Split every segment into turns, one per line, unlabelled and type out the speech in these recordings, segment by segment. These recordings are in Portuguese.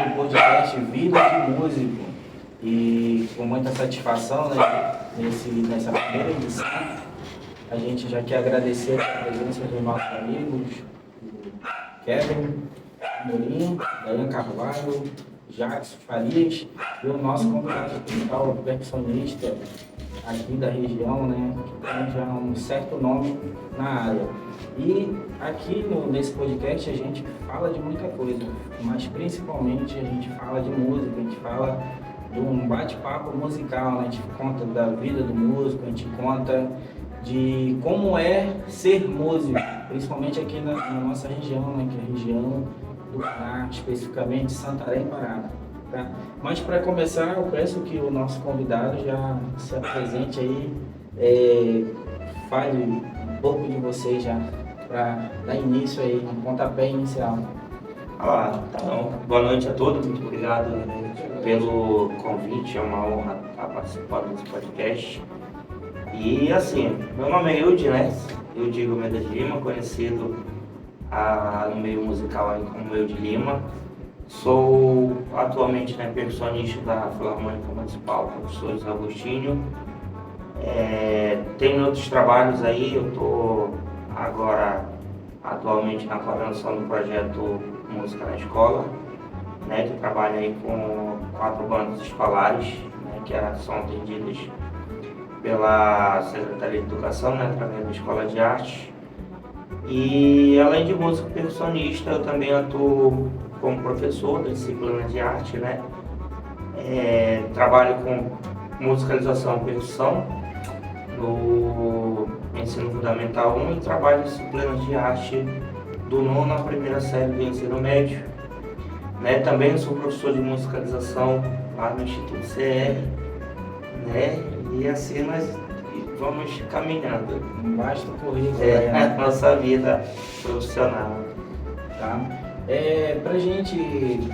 do podcast Vida de Músico. E com muita satisfação, né, nessa primeira edição, a gente já quer agradecer a presença dos nossos amigos, o Kevin Morim, Dayan Carvalho, Jackson Farias e o nosso convidado principal, percussionista aqui da região, né, que tem já um certo nome na área. E aqui nesse podcast a gente fala de muita coisa, mas principalmente a gente fala de música, a gente fala de um bate-papo musical, né? A gente conta da vida do músico, a gente conta de como é ser músico, principalmente aqui na nossa região, né? Que é a região do Pará, especificamente Santarém, Pará. Tá? Mas para começar, eu peço que o nosso convidado já se apresente aí, fale um pouco de você já, para dar início aí, um pontapé inicial.
Olá, então, boa noite a todos, muito obrigado pelo convite, é uma honra estar participando desse podcast. E assim, meu nome é Eudes, né? Eudes Gomes de Lima, conhecido no meio musical aí como Eudes Lima. Sou atualmente percussionista da Filarmônica Municipal, professor José Agostinho. Tenho outros trabalhos aí, eu estou agora atualmente na coordenação do projeto Música na Escola, né, que trabalha aí com 4 bandas escolares, né, que são atendidas pela Secretaria de Educação, né, através da Escola de Arte. E além de músico percussionista, eu também atuo como professor da disciplina de arte, né. Trabalho com musicalização e percussão no ensino fundamental 1 e trabalho em disciplinas de arte do 9º à primeira série do ensino médio. Né? Também sou professor de musicalização lá no Instituto CR, né? E assim nós vamos caminhando.
Basta o currículo,
a nossa vida profissional.
Tá? Pra gente,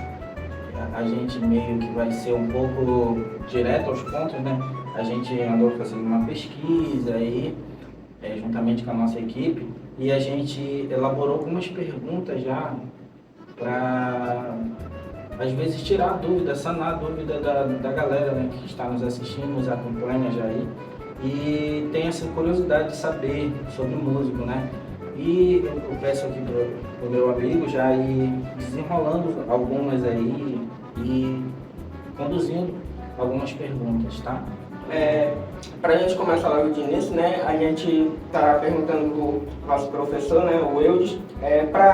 a gente meio que vai ser um pouco direto aos pontos, né? A gente andou fazendo uma pesquisa aí, juntamente com a nossa equipe, e a gente elaborou algumas perguntas já para, às vezes, tirar a dúvida, sanar a dúvida da galera, né, que está nos assistindo, nos acompanha já aí, e tem essa curiosidade de saber sobre músico, né? E eu peço aqui pro meu amigo já ir desenrolando algumas aí e conduzindo algumas perguntas, tá?
Para a gente começar logo de início, né, a gente está perguntando para o nosso professor, né, o Eudes, para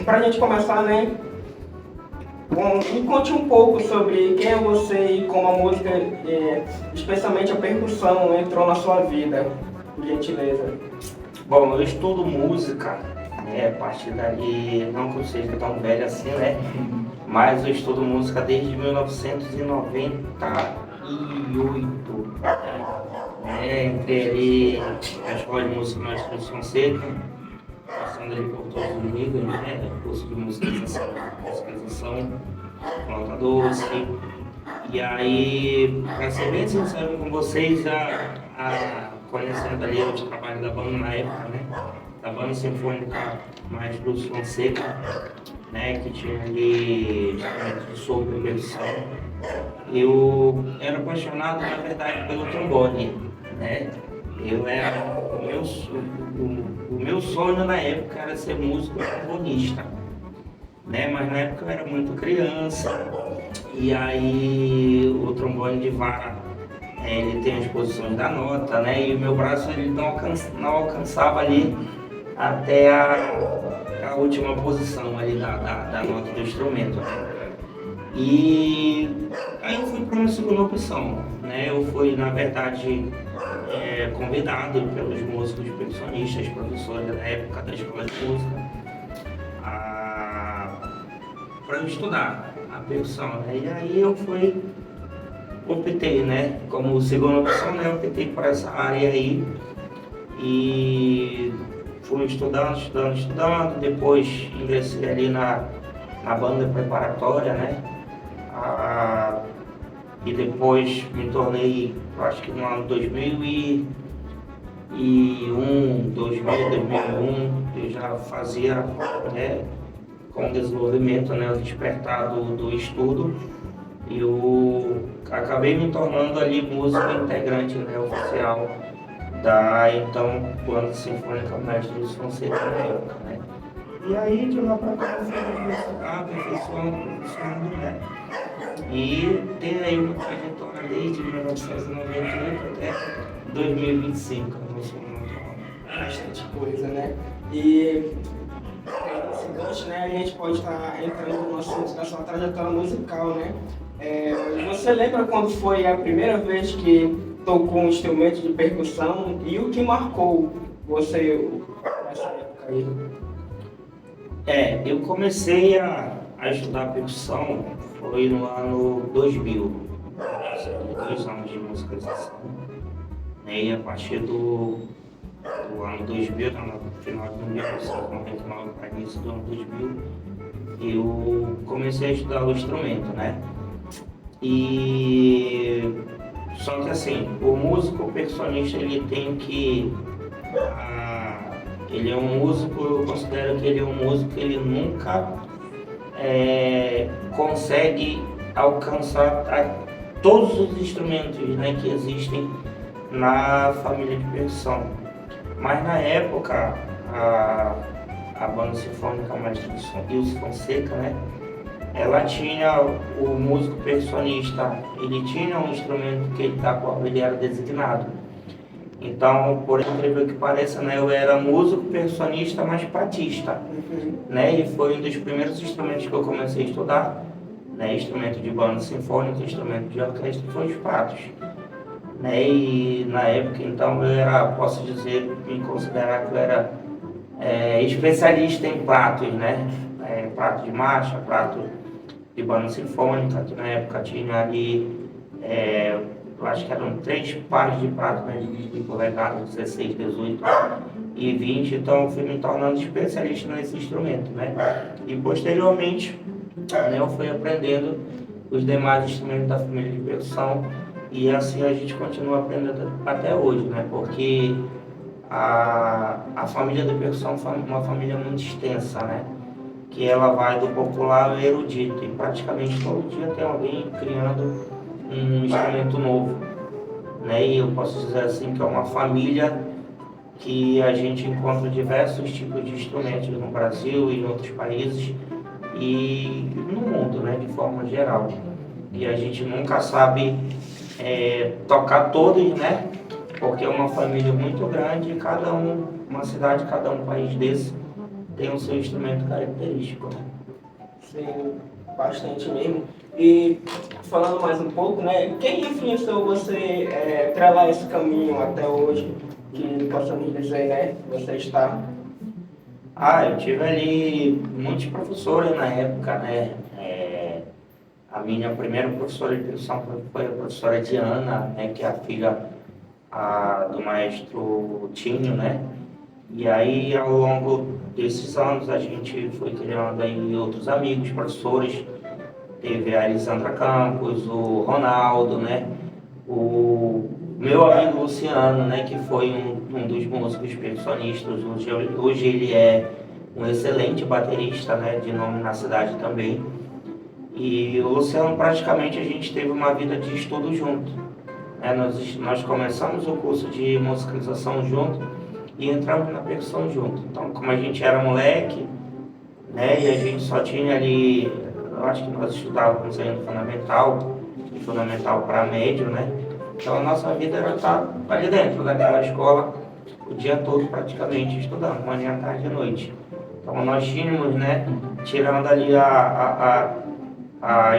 a gente começar, né, me conte um pouco sobre quem é você e como a música, especialmente a percussão, entrou na sua vida, por gentileza.
Bom, eu estudo música, né, a partir dali, não que eu seja tão velho assim, né, mas eu estudo música desde 1998. Entrei ali na Escola de Música Maestro Fonseca, passando ali por todos os níveis, né? Curso de musicalização, nota doce. E aí, para ser bem sincero com vocês, já conhecendo ali o trabalho da banda na época, né? Da banda sinfônica Maestro Fonseca, né? Que tinha ali de sopro e percussão. Eu era apaixonado, na verdade, pelo trombone, né? O meu sonho na época era ser músico trombonista, né? Mas na época eu era muito criança, e aí o trombone de vara, ele tem as posições da nota, né? E o meu braço ele não alcançava ali até a última posição ali da nota do instrumento. E aí eu fui para uma segunda opção, né? Eu fui, na verdade, convidado pelos músicos percussionistas, professores da época da escola de música, para eu estudar a percussão, né? E aí eu optei, né? Como segunda opção, né? Eu optei por essa área aí e fui estudando, depois ingressei ali na banda preparatória, né? E depois me tornei, acho que no ano 2001, eu já fazia, né, com o desenvolvimento, né, o despertar do estudo, acabei me tornando ali músico integrante, né, oficial da então Banda Sinfônica Mestre Luiz Fonseca na época, né. E aí de lá para cá eu fui aperfeiçoando, né. E tem aí uma trajetória desde 1998 até 2025,
bastante coisa, né? E nesse gancho, né, a gente pode estar entrando no assunto da sua trajetória musical, né? Você lembra quando foi a primeira vez que tocou um instrumento de percussão e o que marcou você nessa época aí?
Eu comecei a estudar percussão foi no ano 2000, 2 anos de musicalização, né? E a partir do ano 2000, no final de 1999 para início do ano 2000, eu comecei a estudar o instrumento, né? E só que assim, o músico percussionista ele tem que ele é um músico, eu considero que ele é um músico que ele nunca consegue alcançar todos os instrumentos, né, que existem na família de percussão. Mas na época, a Banda Sinfônica Mestre Luiz Fonseca, né, ela tinha o músico percussionista, ele tinha um instrumento da qual ele era designado. Então, por incrível que pareça, né, eu era músico percussionista, mas patista, né, e foi um dos primeiros instrumentos que eu comecei a estudar, né, instrumento de banda sinfônica, instrumento de orquestra, foi os pratos, né, e na época, então, posso dizer, me considerar que eu era especialista em pratos, né, prato de marcha, prato de banda sinfônica, que na época tinha ali, eu acho que eram 3 pares de prato, né, de polegadas, 16, 18 e 20, então eu fui me tornando especialista nesse instrumento, né, e posteriormente, né, eu fui aprendendo os demais instrumentos da família de percussão e assim a gente continua aprendendo até hoje, né, porque a família de percussão é uma família muito extensa, né, que ela vai do popular ao erudito e praticamente todo dia tem alguém criando um instrumento novo, né? E eu posso dizer assim que é uma família que a gente encontra diversos tipos de instrumentos no Brasil e em outros países e no mundo, né? De forma geral. E a gente nunca sabe tocar todos, né? Porque é uma família muito grande e cada uma cidade, cada país desse tem o seu instrumento característico, né?
Sim, bastante mesmo. E falando mais um pouco, né, quem influenciou você trilhar esse caminho até hoje, que possamos dizer, né, você está?
Eu tive ali muitos professores na época, né? A minha primeira professora de percussão foi a professora Diana, né, que é a filha do maestro Tinho, né? E aí, ao longo desses anos, a gente foi criando aí outros amigos, professores. Teve a Elisandra Campos, o Ronaldo, né? O meu amigo Luciano, né? Que foi um dos músicos percussionistas. Hoje ele é um excelente baterista, né? De nome na cidade também. E o Luciano, praticamente, a gente teve uma vida de estudo junto. Nós começamos o curso de musicalização junto e entramos na percussão junto. Então, como a gente era moleque, né, e a gente só tinha ali, eu acho que nós estudávamos ainda fundamental, e fundamental para médio, né, então a nossa vida era estar ali dentro daquela escola o dia todo praticamente estudando, manhã, tarde e noite. Então nós tínhamos, né, tirando ali a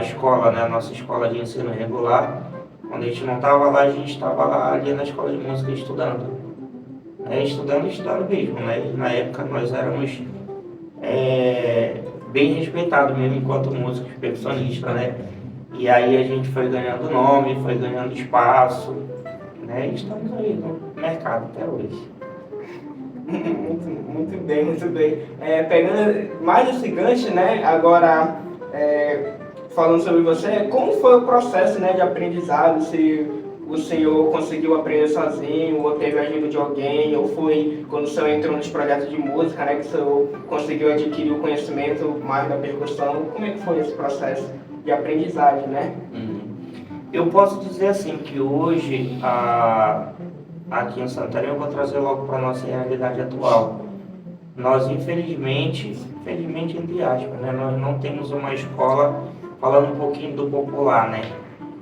escola, né, a nossa escola de ensino regular, quando a gente não estava lá, a gente estava lá ali na escola de música estudando. Estudando mesmo, né? E na época nós éramos bem respeitados mesmo enquanto músicos percussionistas, né? E aí a gente foi ganhando nome, foi ganhando espaço, né? E estamos aí no mercado até hoje.
Muito bem, muito bem. Pegando mais esse gancho, né? Agora, falando sobre você, como foi o processo, né, de aprendizado? Se o senhor conseguiu aprender sozinho, ou teve a ajuda de alguém, ou foi quando o senhor entrou nos projetos de música, né, que o senhor conseguiu adquirir o conhecimento mais da percussão? Como é que foi esse processo de aprendizagem, né?
Eu posso dizer assim que hoje, aqui em Santarém, eu vou trazer logo para a nossa realidade atual. Nós, infelizmente entre aspas, né, nós não temos uma escola, falando um pouquinho do popular, né?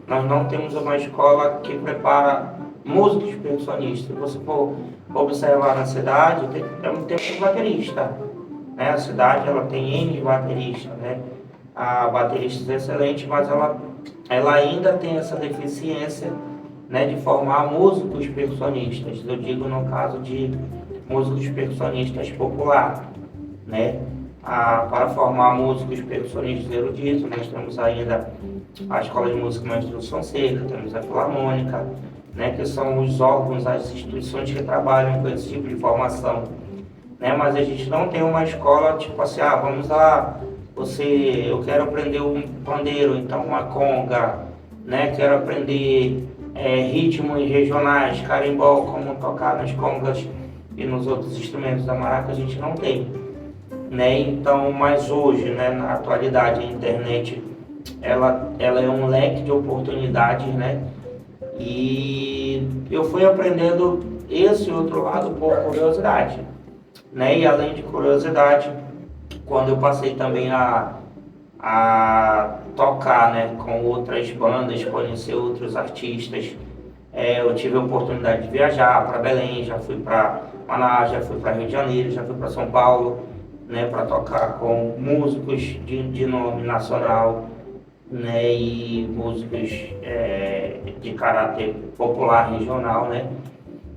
Nós não temos uma escola que prepara músicos percussionistas. Se você for observar na cidade, tem baterista, né? A cidade ela tem N bateristas, né? A bateristas excelentes, mas ela ainda tem essa deficiência, né, de formar músicos percussionistas. Eu digo no caso de músicos percussionistas popular, né? Para formar músicos percussionistas eruditos, nós temos ainda a Escola de Música Maestro Fonseca, temos a Filarmônica, né, que são os órgãos, as instituições que trabalham com esse tipo de formação, né? Mas a gente não tem uma escola tipo assim, vamos lá, eu quero aprender um pandeiro, então uma conga, né? Quero aprender ritmos regionais, carimbó, como tocar nas congas e nos outros instrumentos da maraca, a gente não tem, né? Então, mas hoje, né, na atualidade, a internet ela é um leque de oportunidades, né? E eu fui aprendendo esse outro lado por curiosidade, né? E além de curiosidade, quando eu passei também a tocar, né, com outras bandas, conhecer outros artistas, eu tive a oportunidade de viajar para Belém, já fui para Manaus, já fui para Rio de Janeiro, já fui para São Paulo, né, para tocar com músicos de nome nacional, né, e músicos de caráter popular regional, né.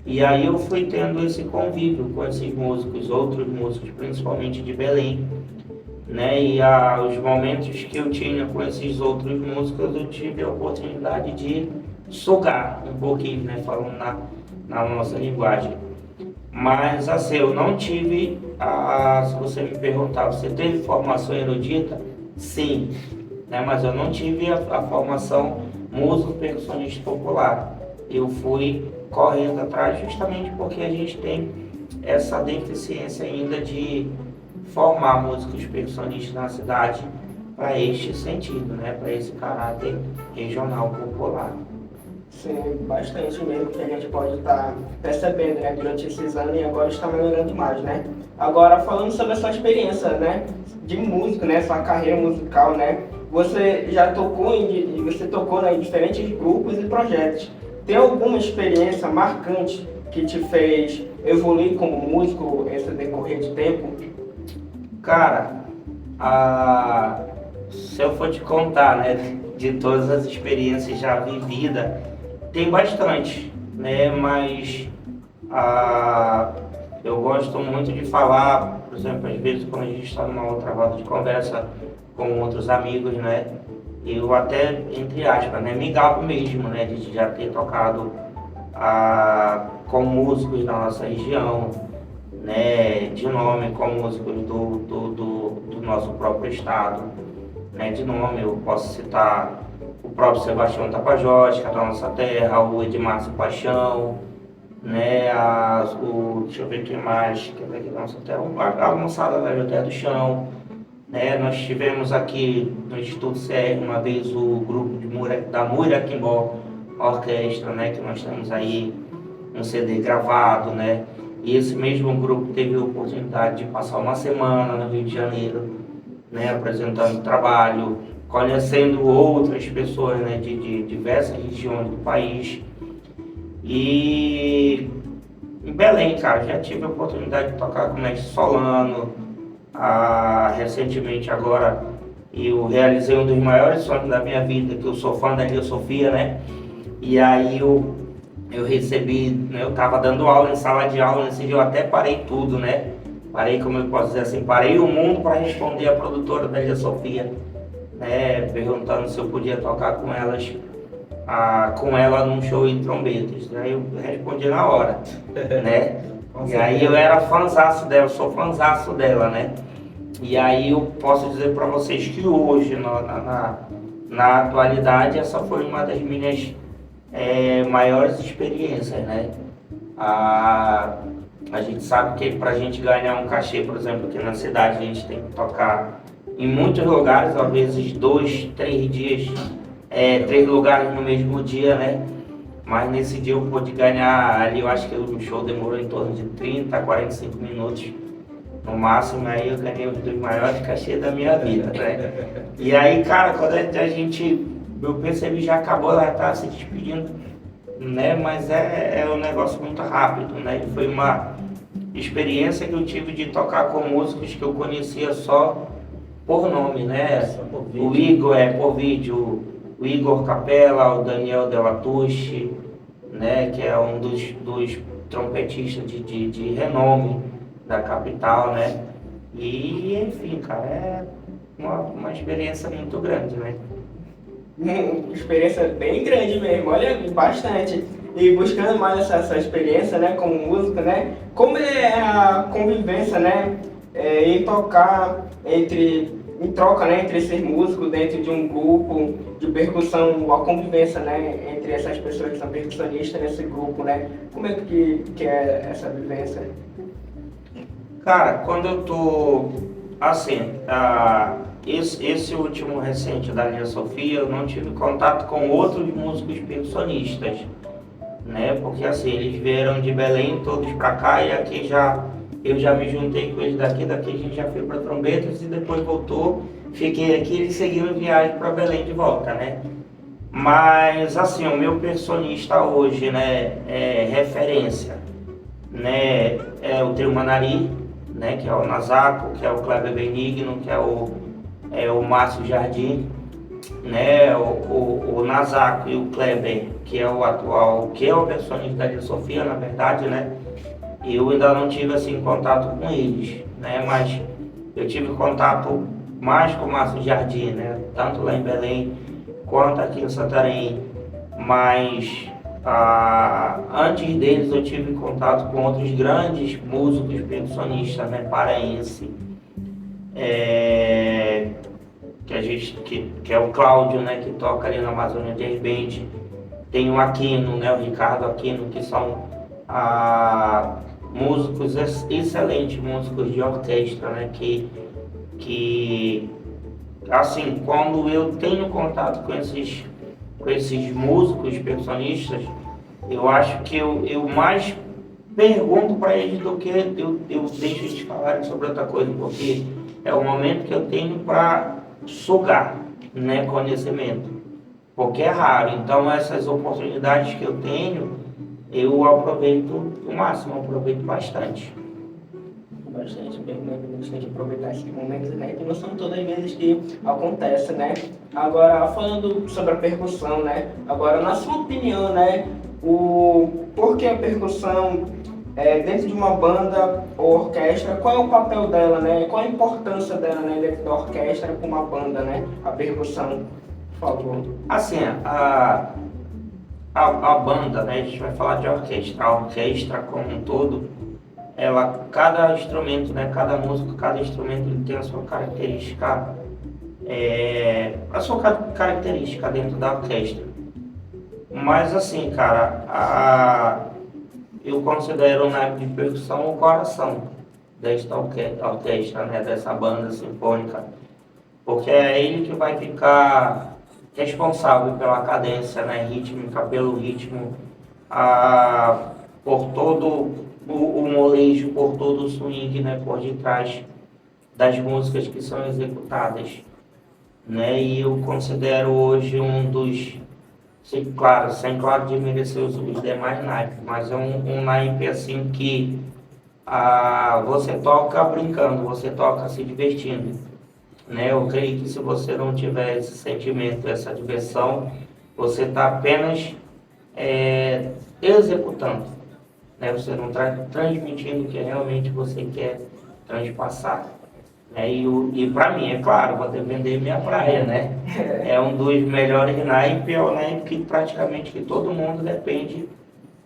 E aí eu fui tendo esse convívio com esses músicos, outros músicos, principalmente de Belém, né, e os momentos que eu tinha com esses outros músicos, eu tive a oportunidade de sugar um pouquinho, né, falando na nossa linguagem. Mas assim, eu não tive, se você me perguntar, você teve formação erudita? Sim, né, mas eu não tive a formação músico percussionista popular. Eu fui correndo atrás justamente porque a gente tem essa deficiência ainda de formar músicos percussionistas na cidade para este sentido, né, para esse caráter regional popular.
Sim, bastante mesmo, que a gente pode estar percebendo, né, durante esses anos, e agora está melhorando mais, né? Agora, falando sobre a sua experiência, né, de músico, né, sua carreira musical, né, você já tocou em diferentes grupos e projetos. Tem alguma experiência marcante que te fez evoluir como músico esse decorrer de tempo?
Cara, se eu for te contar, né, de todas as experiências já vividas, tem bastante, né, mas eu gosto muito de falar, por exemplo, às vezes quando a gente está numa outra roda de conversa com outros amigos, né, eu até, entre aspas, né, me gabo mesmo, né, de já ter tocado com músicos da nossa região, né, de nome, com músicos do nosso próprio estado, né, de nome eu posso citar o próprio Sebastião Tapajós, que é da nossa terra, o Edmárcio Paixão, né, deixa eu ver quem mais, que é da nossa terra, a moçada da Terra do Chão, né, nós tivemos aqui no Instituto CR uma vez o grupo da Muiraquimbó Orquestra, né, que nós temos aí um CD gravado, né, e esse mesmo grupo teve a oportunidade de passar uma semana no Rio de Janeiro, né, apresentando trabalho, conhecendo outras pessoas, né, de diversas regiões do país. E em Belém, cara, já tive a oportunidade de tocar com o Mestre Solano. Recentemente agora eu realizei um dos maiores sonhos da minha vida, que eu sou fã da Lia Sofia, né? E aí eu recebi, né, eu estava dando aula em sala de aula, nesse dia eu até parei tudo, né? Parei, como eu posso dizer assim, parei o mundo para responder a produtora da Lia Sofia, né? Perguntando se eu podia tocar com ela num show em trombetas. Aí eu respondi na hora, né? E aí eu era fãzaço dela, sou fãzaço dela, né? E aí eu posso dizer para vocês que hoje, na atualidade, essa foi uma das minhas maiores experiências, né? A gente sabe que para a gente ganhar um cachê, por exemplo, aqui na cidade, a gente tem que tocar em muitos lugares, às vezes 2, 3 dias, 3 lugares no mesmo dia, né? Mas nesse dia eu pude ganhar ali, eu acho que o show demorou em torno de 30 a 45 minutos no máximo, aí eu ganhei um dos maiores cachês da minha vida, né? E aí, cara, quando eu percebi já acabou, ela tá se despedindo, né? Mas é um negócio muito rápido, né? E foi uma experiência que eu tive de tocar com músicos que eu conhecia só por nome, né? O Igor por vídeo, o Igor Capella, o Daniel Delatucci, né? Que é um dos trompetistas de renome da capital, né? E enfim, cara, é uma experiência muito grande, né?
Uma experiência bem grande mesmo, olha, bastante. E buscando mais essa experiência, né, como músico, né? Como é a convivência, né? Em tocar em troca, né, entre esses músicos dentro de um grupo de percussão, a convivência, né, entre essas pessoas que são percussionistas nesse grupo, né? Como é que é essa vivência?
Cara, quando eu tô assim, esse último recente da Linha Sofia, eu não tive contato com outros músicos percussionistas, né? Porque assim, eles vieram de Belém todos pra cá e aqui eu já me juntei com eles daqui a gente já foi pra Trombetas e depois voltou, fiquei aqui e eles seguiram viagem pra Belém de volta, né? Mas assim, o meu percussionista hoje, né, é referência, né, é o Trio Manari, né, que é o Nazaco, que é o Kleber Benigno, que é o Márcio Jardim, né, o Nazaco e o Kleber, que é o atual, que é o percussionista da Linha Sofia, na verdade, né, eu ainda não tive assim contato com eles, né, mas eu tive contato mais com o Márcio Jardim, né, tanto lá em Belém quanto aqui em Santarém, mas antes deles eu tive contato com outros grandes músicos percussionistas, né, paraense, que é o Cláudio, né, que toca ali na Amazônia Jazz Band, tem o Aquino, né, o Ricardo Aquino, que são músicos excelentes, músicos de orquestra, né, que assim, quando eu tenho contato com esses músicos percussionistas, eu acho que eu mais pergunto para eles do que eu deixo eles falarem sobre outra coisa, porque é o momento que eu tenho para sugar, né, conhecimento, porque é raro. Então essas oportunidades que eu tenho, eu aproveito o máximo, aproveito bastante.
Bastante bem, né? A gente tem que aproveitar esses momentos, né? Que não são todas as vezes que acontece, né? Agora, falando sobre a percussão, né? Agora, na sua opinião, né? Por que a percussão dentro de uma banda ou orquestra, qual é o papel dela, né? Qual a importância dela, né? Dentro da orquestra com uma banda, né? A percussão, por favor.
Assim, a banda, né? A gente vai falar de orquestra. A orquestra como um todo, cada instrumento, né, cada músico, cada instrumento ele tem a sua característica, dentro da orquestra. Mas assim, cara, eu considero na época de percussão o coração desta orquestra, né, dessa banda sinfônica, porque é ele que vai ficar responsável pela cadência, né, rítmica, pelo ritmo, por todo o molejo, por todo o swing, né, por detrás das músicas que são executadas, né, e eu considero hoje um dos, sem claro de merecer os demais naipes, mas é um naipe assim que você toca brincando, você toca se divertindo, né, eu creio que se você não tiver esse sentimento, essa diversão, você está apenas executando, né? Você não está transmitindo o que realmente você quer transpassar. Né? E para mim, é claro, vou defender minha praia, né? É um dos melhores naipes, é o naipe que praticamente que todo mundo depende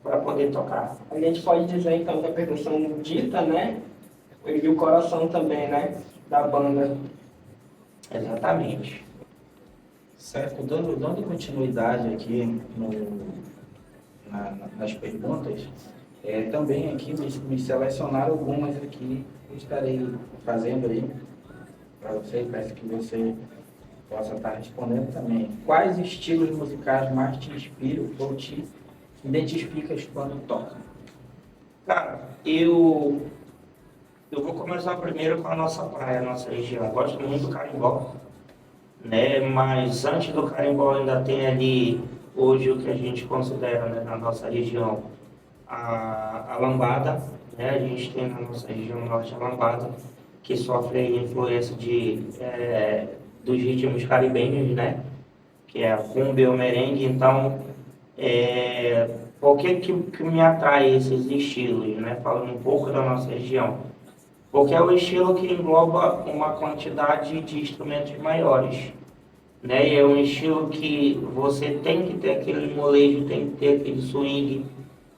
para poder tocar.
A gente pode dizer então que a percussão dita, né? E o coração também, né? Da banda.
Exatamente.
Certo, dando continuidade aqui nas perguntas, também aqui me selecionaram algumas aqui que eu estarei fazendo aí para você, peço que você possa estar respondendo também. Quais estilos musicais mais te inspiram ou te identificas quando toca?
Cara, eu vou começar primeiro com a nossa praia, a nossa região. Eu gosto muito do carimbó, né? Mas antes do carimbó ainda tem ali, hoje, o que a gente considera, né, na nossa região, a lambada, né? A gente tem na nossa região norte a lambada, que sofre a influência dos ritmos caribenhos, né? Que é a cumbia e o merengue. Então, por que me atrai esses estilos, né? Falando um pouco da nossa região. Porque é o estilo que engloba uma quantidade de instrumentos maiores, né? E é um estilo que você tem que ter aquele molejo, tem que ter aquele swing,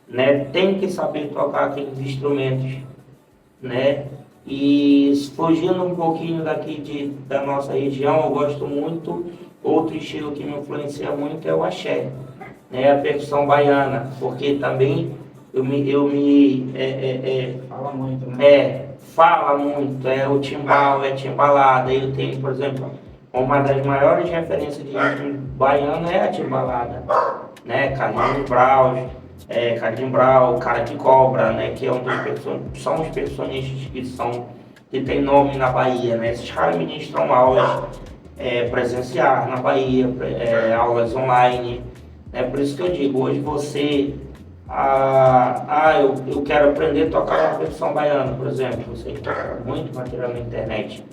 né? Tem que saber tocar aqueles instrumentos, né? E fugindo um pouquinho daqui da nossa região, eu gosto muito, outro estilo que me influencia muito é o axé, né? A percussão baiana, porque também
Fala muito, né?
fala muito, o timbal, timbalada. Eu tenho, por exemplo, uma das maiores referências de ritmo baiano é a timbalada, né? Carlinhos Brau, Cara de Cobra, né? Que são os percussionistas que tem nome na Bahia, né? Esses caras ministram aulas presenciais na Bahia, aulas online, né? Por isso que eu digo, hoje você eu quero aprender a tocar uma percussão baiana, por exemplo. Você toca muito material na internet,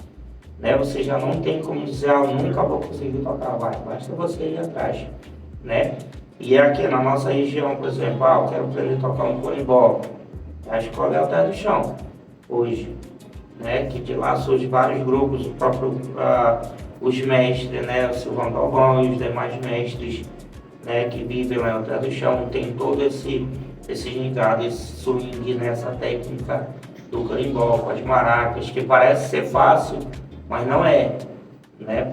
né? Você já não tem como dizer, eu nunca vou conseguir tocar, basta você ir atrás, né? E aqui na nossa região, por exemplo, eu quero aprender a tocar um corimbó. A escola é o Terra do Chão, hoje, né? Que de lá surgem vários grupos, os mestres, né? O Silvão Galvão e os demais mestres, né, que vivem lá no Terra do Chão, tem todo esse gingado, esse swing nessa técnica do carimbó, com as maracas, que parece ser fácil, mas não é, né?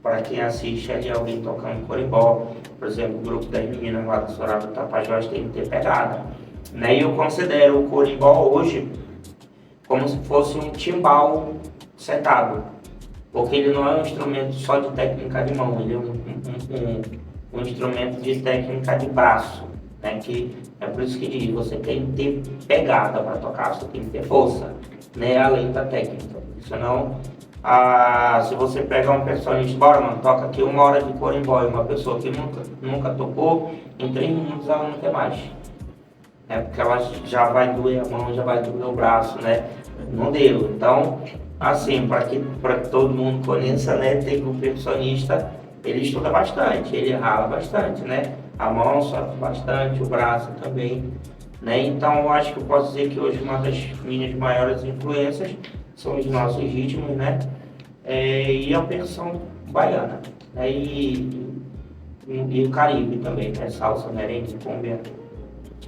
Para quem assiste ali alguém tocando carimbó, por exemplo, o grupo das meninas lá do Sorava do Tapajós tem que ter pegada, né? E eu considero o carimbó hoje como se fosse um timbal setado, porque ele não é um instrumento só de técnica de mão, ele é um instrumento de técnica de braço, né? Que é por isso que diz, você tem que ter pegada para tocar, você tem que ter força, né? Além da técnica. Senão, se você pegar um percussionista, bora, mano, toca aqui 1 hora de corimbó, e uma pessoa que nunca tocou, em 3 minutos ela não quer mais. Porque ela já vai doer a mão, já vai doer o braço, né? Não deu. Então, assim, para que todo mundo conheça, né, tem um percussionista, ele estuda bastante, ele rala bastante, né? A mão sofre bastante, o braço também, né? Então, eu acho que eu posso dizer que hoje uma das minhas maiores influências são os nossos ritmos, né? E a percussão baiana, né? E o Caribe também, né? Salsa, merengue, cumbia,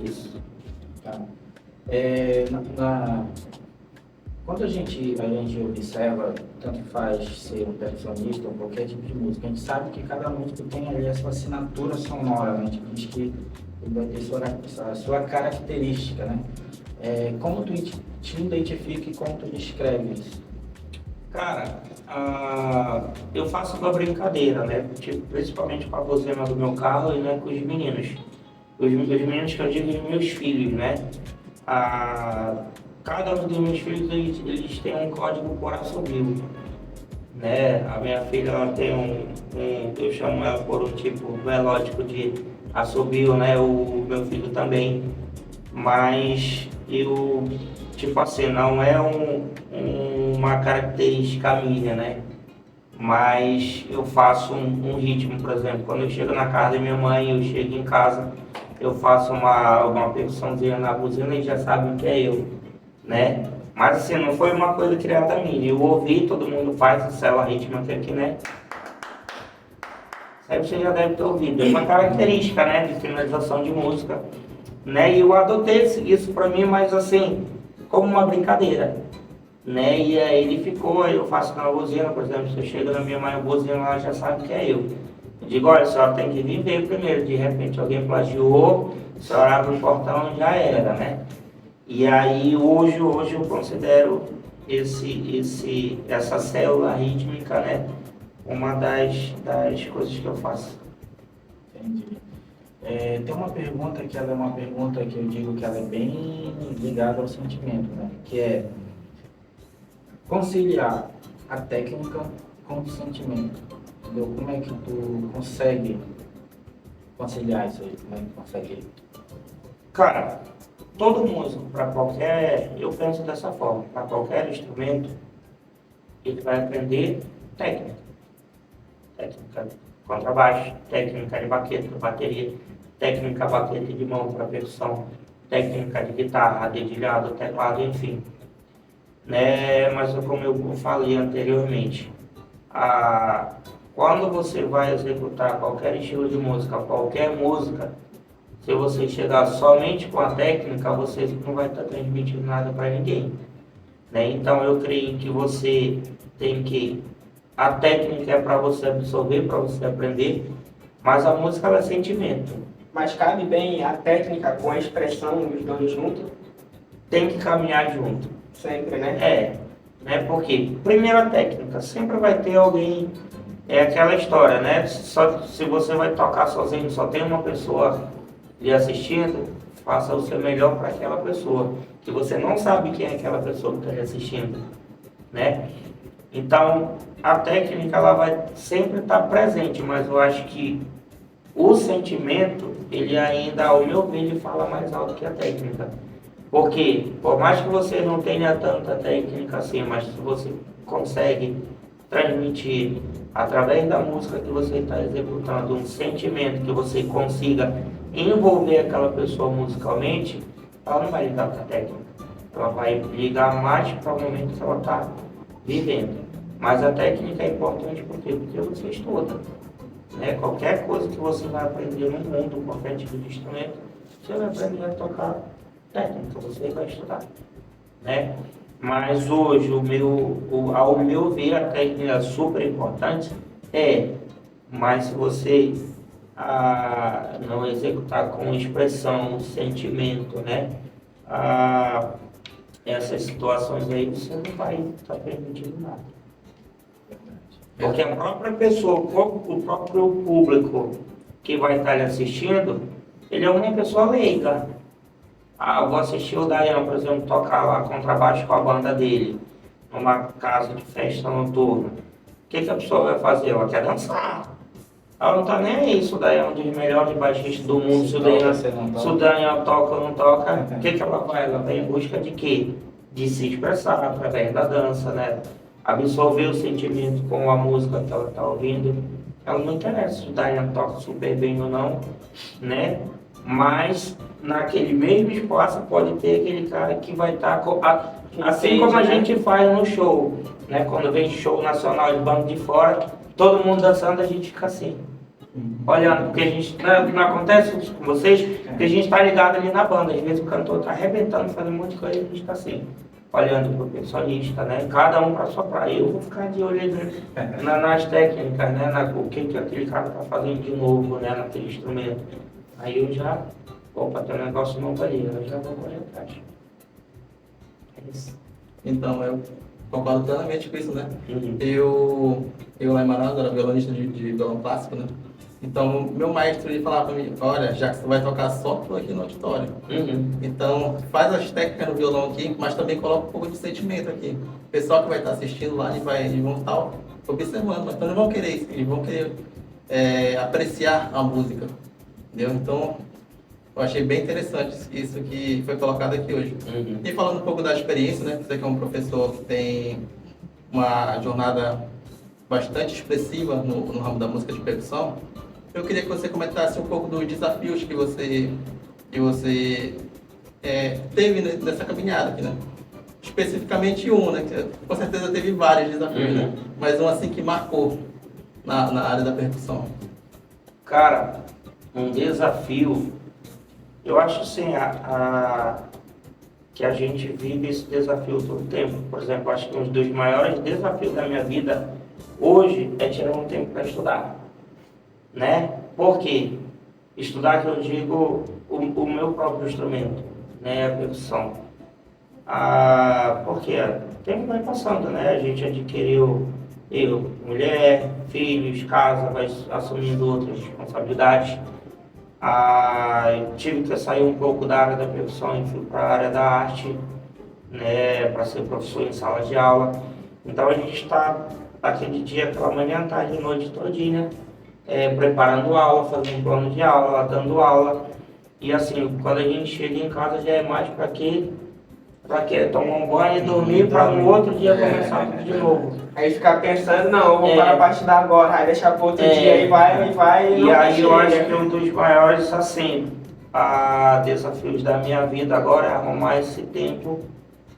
isso.
Tá. Quando a gente observa, tanto faz ser um percussionista ou qualquer tipo de música, a gente sabe que cada músico tem ali a sua assinatura sonora, né? A gente diz que ele vai ter a sua característica, né? Como tu te identifica e como tu descreve isso?
Cara, eu faço uma brincadeira, né? Tipo, principalmente com a buzina do meu carro e, né, com os meninos. Os meninos que eu digo, os meus filhos, né? Cada um dos meus filhos, eles têm um código por assobio, né? A minha filha, ela tem eu chamo ela por um tipo melódico de assobio, né? O meu filho também, mas eu, tipo assim, não é uma característica minha, né? Mas eu faço um ritmo, por exemplo, quando eu chego na casa da minha mãe, eu chego em casa, eu faço uma percussãozinha na buzina e já sabem que é eu, né? Mas assim, não foi uma coisa criada minha. Eu ouvi, todo mundo faz, isso é o ritmo aqui, né? Isso aí você já deve ter ouvido. É uma característica, né, de finalização de música, né? E eu adotei isso pra mim, mas assim, como uma brincadeira, né? E aí ele ficou, eu faço na buzina, por exemplo, se eu chego na minha mãe, a buzina, ela já sabe que é eu, Eu digo, olha, a senhora tem que viver primeiro. De repente alguém plagiou, a senhora abre o portão e já era, né? E aí hoje eu considero essa célula rítmica, né? Uma das coisas que eu faço.
Entendi. Tem uma pergunta que ela é uma pergunta que eu digo que ela é bem ligada ao sentimento, né? Que é conciliar a técnica com o sentimento. Entendeu? Como é que tu consegue conciliar isso aí? Como é que consegue?
Cara, todo músico, eu penso dessa forma, para qualquer instrumento, ele vai aprender técnica. Técnica de contrabaixo, técnica de baqueta, bateria, técnica baqueta de mão para percussão, técnica de guitarra, dedilhado, teclado, enfim. Né? Mas como eu falei anteriormente, quando você vai executar qualquer estilo de música, qualquer música, se você chegar somente com a técnica, você não vai estar transmitindo nada para ninguém. Né? Então eu creio que você tem que... A técnica é para você absorver, para você aprender, mas a música ela é sentimento.
Mas cabe bem a técnica com a expressão, os dois juntos?
Tem que caminhar junto.
Sempre, né?
Né? Porque primeira técnica, sempre vai ter alguém, é aquela história, né? Só se você vai tocar sozinho, só tem uma pessoa lhe assistindo, faça o seu melhor para aquela pessoa, que você não sabe quem é aquela pessoa que está lhe assistindo, né? Então, a técnica ela vai sempre estar presente, mas eu acho que o sentimento, ele ainda, ao meu ver, ele fala mais alto que a técnica. Porque, por mais que você não tenha tanta técnica assim, mas se você consegue transmitir, através da música que você está executando, um sentimento que você consiga envolver aquela pessoa musicalmente, ela não vai ligar para a técnica. Ela vai ligar mais para o momento que ela está vivendo. Mas a técnica é importante por quê? Porque você estuda. Né? Qualquer coisa que você vai aprender no mundo, qualquer tipo de instrumento, você vai aprender a tocar técnica, você vai estudar. Né? Mas hoje, ao meu ver, a técnica é super importante, mas se você não executar com expressão, sentimento, né? Essas situações aí, você não vai estar permitindo nada. Porque a própria pessoa, o próprio público que vai estar lhe assistindo, ele é uma pessoa leiga. Eu vou assistir o Dayan, por exemplo, tocar lá contrabaixo com a banda dele, numa casa de festa noturna. O que a pessoa vai fazer? Ela quer dançar. Ela não está nem aí se o Dayan é um dos melhores baixistas do mundo, se o Dayan toca ou não toca. O que ela vai? Ela vai em busca de quê? De se expressar através da dança, né? Absorver o sentimento com a música que ela está ouvindo. Ela não interessa se o Dayan toca super bem ou não, né? Mas naquele mesmo espaço pode ter aquele cara que vai estar, assim como a gente faz no show, né? Quando vem show nacional de banda de fora, todo mundo dançando, a gente fica assim, olhando, porque a gente, não acontece isso com vocês, porque a gente está ligado ali na banda, às vezes o cantor está arrebentando, fazendo um monte de coisa, a gente está assim, olhando para o personista, né? Cada um para sua praia. Eu vou ficar de olho nas técnicas, né? O que aquele cara está fazendo de novo, né? Naquele instrumento. Aí eu já, opa, tem um negócio novo ali, eu já vou correr atrás. É isso.
Então, eu concordo plenamente com isso, né?
Uhum.
Eu lá em Manaus era violonista de violão clássico, né? Então, meu maestro ele falava para mim, olha, já que você vai tocar só tu aqui no auditório.
Uhum.
Então, faz as técnicas no violão aqui, mas também coloca um pouco de sentimento aqui. O pessoal que vai estar assistindo lá, eles vão estar observando, mas eles vão querer isso, eles vão querer apreciar a música. Entendeu? Então, eu achei bem interessante isso que foi colocado aqui hoje.
Uhum.
E falando um pouco da experiência, né? Você que é um professor que tem uma jornada bastante expressiva no ramo da música de percussão, eu queria que você comentasse um pouco dos desafios que você teve nessa caminhada aqui, né? Especificamente né? Que com certeza teve vários desafios, né? Mas um assim que marcou na área da percussão.
Cara, um desafio, eu acho assim, que a gente vive esse desafio todo o tempo. Por exemplo, acho que um dos maiores desafios da minha vida hoje é tirar um tempo para estudar. né? Por quê? Estudar, que eu digo, o meu próprio instrumento, né? A percussão. Porque o tempo vai passando, né? A gente adquiriu, mulher, filhos, casa, vai assumindo outras responsabilidades. Eu tive que sair um pouco da área da percussão e fui para a área da arte, né? Para ser professor em sala de aula. Então a gente está aquele dia, aquela manhã, tarde, noite todinha, preparando aula, fazendo plano de aula, dando aula. E assim, quando a gente chega em casa já é mais para quê? Para quê? Tomar um banho e dormir para no outro dia começar tudo de novo.
Aí ficar pensando, não, eu vou para a parte da agora, aí deixar para outro dia e vai.
E aí eu acho que um dos maiores, assim, desafios da minha vida agora é arrumar esse tempo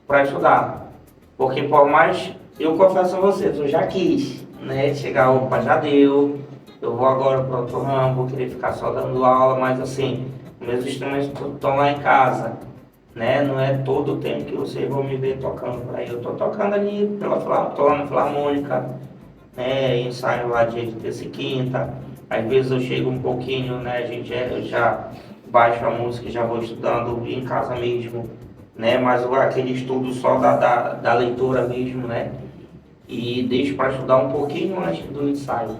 para estudar. Porque por mais, eu confesso a vocês, eu já quis, né, chegar, opa, já deu, eu vou agora para outro ramo, vou querer ficar só dando aula, mas assim, meus instrumentos estão lá em casa, né, não é todo o tempo que vocês vão me ver tocando por aí, eu estou tocando ali, tô lá na Filarmônica, né, ensaio lá dia de terça e quinta, às vezes eu chego um pouquinho, né, eu já baixo a música e já vou estudando em casa mesmo, né, mas aquele estudo só da leitura mesmo, né, e deixo para estudar um pouquinho antes do ensaio,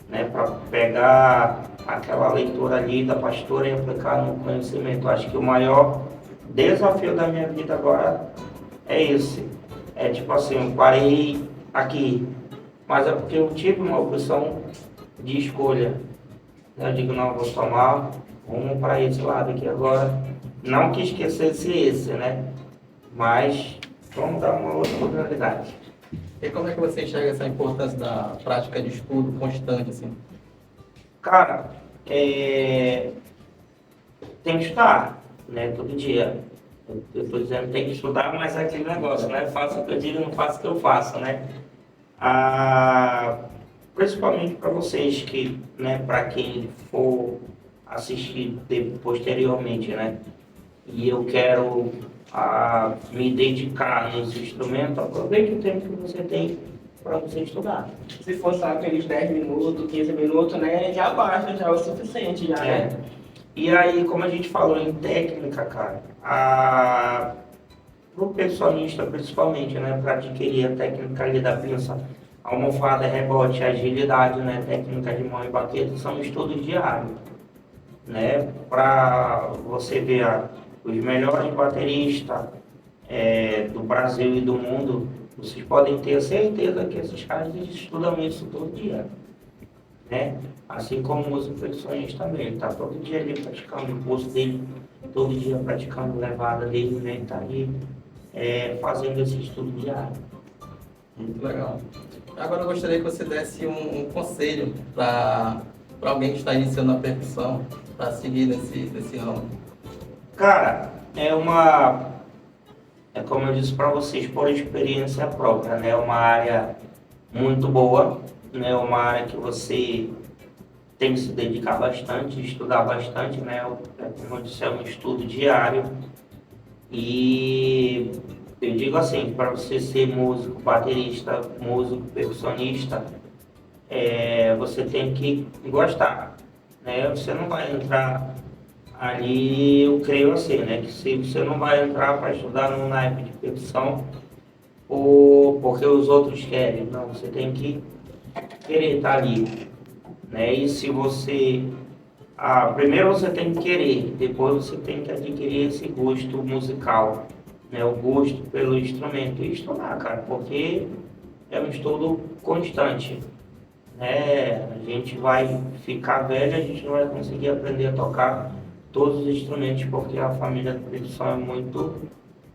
né, para pegar aquela leitura ali da pastora e aplicar no conhecimento. Acho que o maior desafio da minha vida agora é esse. É tipo assim, eu parei aqui, mas é porque eu tive uma opção de escolha. Eu digo, não, vou tomar rumo para esse lado aqui agora. Não que esquecesse esse, né? Mas vamos dar uma outra oportunidade.
E como é que você enxerga essa importância da prática de estudo constante, assim?
Cara, tem que estudar, né? Todo dia. Eu estou dizendo tem que estudar, mas é aquele negócio, né? Faça o que eu digo, não faça o que eu faço, né? Principalmente para vocês que, né? Para quem for assistir posteriormente, né? E eu quero me dedicar nesse instrumento, aproveite o tempo que você tem para você estudar.
Se for só aqueles 10 minutos, 15 minutos, né, já basta, já é o suficiente, já, né?
E aí, como a gente falou em técnica, cara, pro percussionista principalmente, né, para adquirir a técnica ali da pinça, almofada, rebote, agilidade, né, técnica de mão e baqueta, são estudos diários, né, para você ver os melhores bateristas do Brasil e do mundo. Vocês podem ter certeza que esses caras estudam isso todo dia, né? Assim como o músico percussionista também, ele está todo dia ali praticando o curso dele, todo dia praticando a levada dele, né? Está ali fazendo esse estudo diário.
Muito legal. Agora eu gostaria que você desse um conselho para alguém que está iniciando a percussão, para seguir nesse ramo.
Cara, como eu disse para vocês, por experiência própria, né? É uma área muito boa, né? Uma área que você tem que se dedicar bastante, estudar bastante, né? Como eu disse, é um estudo diário. E eu digo assim, para você ser músico, baterista, músico, percussionista, você tem que gostar, né? Você não vai entrar ali, eu creio assim, né, que se você não vai entrar para estudar num naipe de percussão porque os outros querem, não, você tem que querer estar ali, né, e se você, primeiro você tem que querer, depois você tem que adquirir esse gosto musical, né, o gosto pelo instrumento e estudar, cara, porque é um estudo constante, né, a gente vai ficar velho, a gente não vai conseguir aprender a tocar todos os instrumentos, porque a família de percussão é muito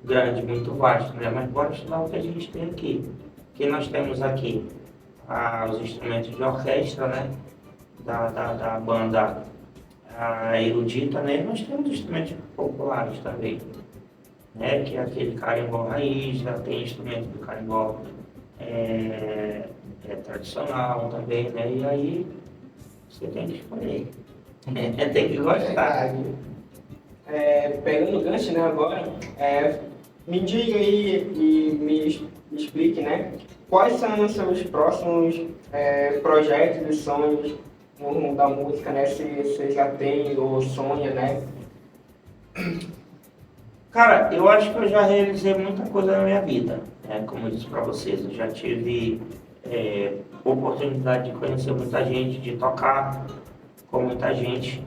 grande, muito vasta, né? Mas bora estudar o que a gente tem aqui. O que nós temos aqui? Os instrumentos de orquestra, né? Da banda erudita, né? E nós temos instrumentos populares também, né? Que é aquele carimbó raiz, já tem instrumento do carimbó tradicional também, né? E aí você tem que escolher. Tem que gostar.
Pegando o gancho, né, agora, me diga aí e me explique, né, quais são os seus próximos projetos e sonhos no mundo da música, né? Se você já tem ou sonha, né?
Cara, eu acho que eu já realizei muita coisa na minha vida, né? Como eu disse para vocês, eu já tive oportunidade de conhecer muita gente, de tocar com muita gente,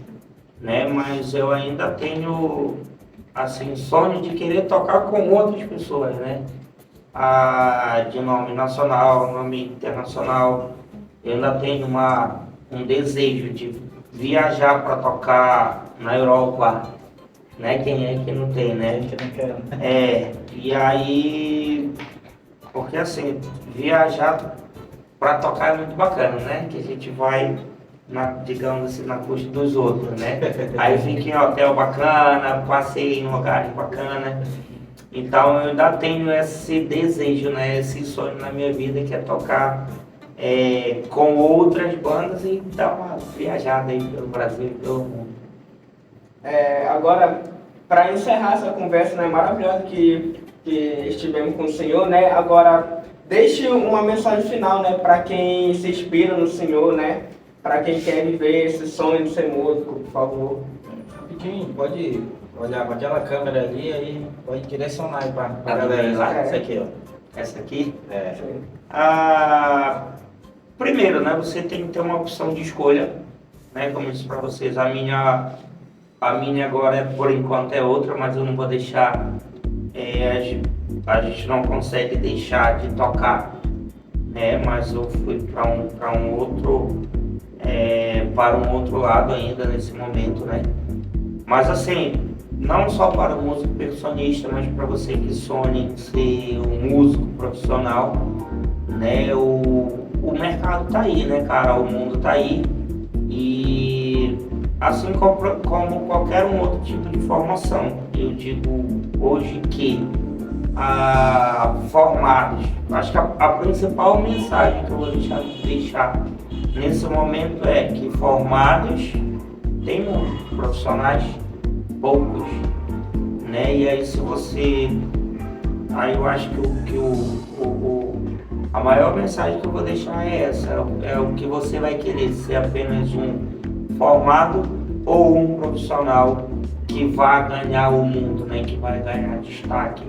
né? Mas eu ainda tenho, assim, sonho de querer tocar com outras pessoas, né? De nome nacional, nome internacional. Eu ainda tenho um desejo de viajar para tocar na Europa, né? Quem é que não tem, né?
Que não quer.
E aí, porque assim, viajar para tocar é muito bacana, né? Que a gente vai, digamos assim, na custa dos outros, né? Aí fica em hotel bacana, passeio em lugares bacana. Então eu ainda tenho esse desejo, né? Esse sonho na minha vida, que é tocar com outras bandas e dar uma viajada aí pelo Brasil e pelo mundo.
Agora, para encerrar essa conversa, né, maravilhosa que estivemos com o senhor, né? Agora, deixe uma mensagem final, né, para quem se inspira no senhor, né? Para quem quer viver esse sonho de ser músico, por favor.
Rapidinho, pode olhar para aquela câmera ali, aí pode direcionar aí para a
Tá
galera.
vendo lá?
Essa aqui, ó.
Essa aqui?
Sim.
Primeiro, né, você tem que ter uma opção de escolha, né? Como eu disse para vocês, a minha agora, por enquanto, é outra, mas eu não vou deixar, a gente não consegue deixar de tocar, né? Mas eu fui para um outro lado ainda nesse momento, né? Mas assim, não só para o músico percussionista, mas para você que sonha em ser um músico profissional, né? O mercado tá aí, né, cara? O mundo tá aí. E assim como qualquer um outro tipo de formação, eu digo hoje que formados, acho que a principal mensagem que eu vou deixar nesse momento é que formados tem muitos, profissionais poucos, né? E aí aí eu acho que a maior mensagem que eu vou deixar é essa, é o que você vai querer ser, apenas um formado ou um profissional que vai ganhar o mundo, né? Que vai ganhar destaque,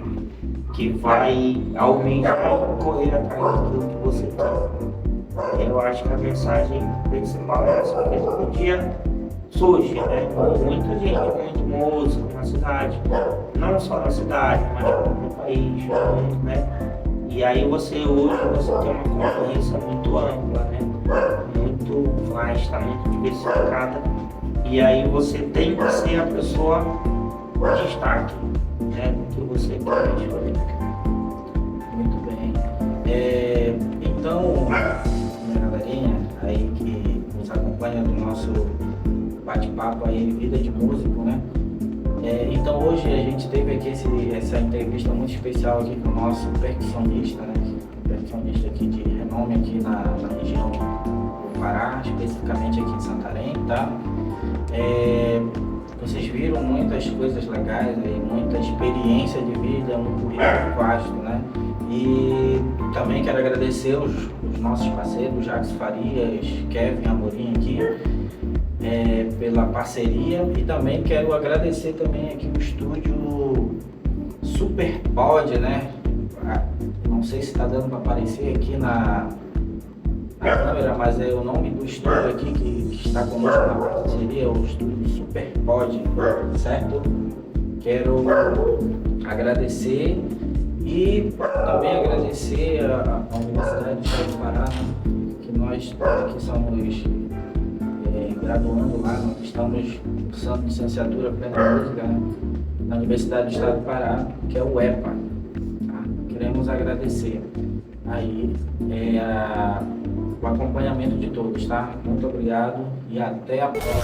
que vai almejar correr atrás daquilo que você quer. Eu acho que a mensagem principal é essa, porque todo dia surge, né? Muita gente, muito músico na cidade, não só na cidade, mas no país, no mundo, né? E aí hoje você tem uma concorrência muito ampla, né? Muito vasta, muito diversificada. E aí você tem que ser a pessoa de destaque, né? Do que você quer escolher.
Muito bem. Então, minha galerinha aí que nos acompanha no nosso bate-papo aí, Vida de Músico, né? Então hoje a gente teve aqui essa entrevista muito especial aqui com o nosso percussionista, né? Percussionista aqui de renome aqui na região do Pará, especificamente aqui em Santarém, tá? Vocês viram muitas coisas legais aí, muita experiência de vida, um currículo vasto, né? E também quero agradecer os nossos parceiros, Jacques Farias, Kevin Amorim aqui, pela parceria, e também quero agradecer também aqui o estúdio SuperPod, né? Não sei se está dando para aparecer aqui na câmera, mas é o nome do estúdio aqui que está conosco na parceria, é o estúdio SuperPod, certo? Quero agradecer e também agradecer a Universidade do Estado do Pará, que nós aqui somos graduando lá, nós estamos cursando licenciatura plena música, né, na Universidade do Estado do Pará, que é o EPA. Tá? Queremos agradecer aí o acompanhamento de todos, tá? Muito obrigado e até a próxima.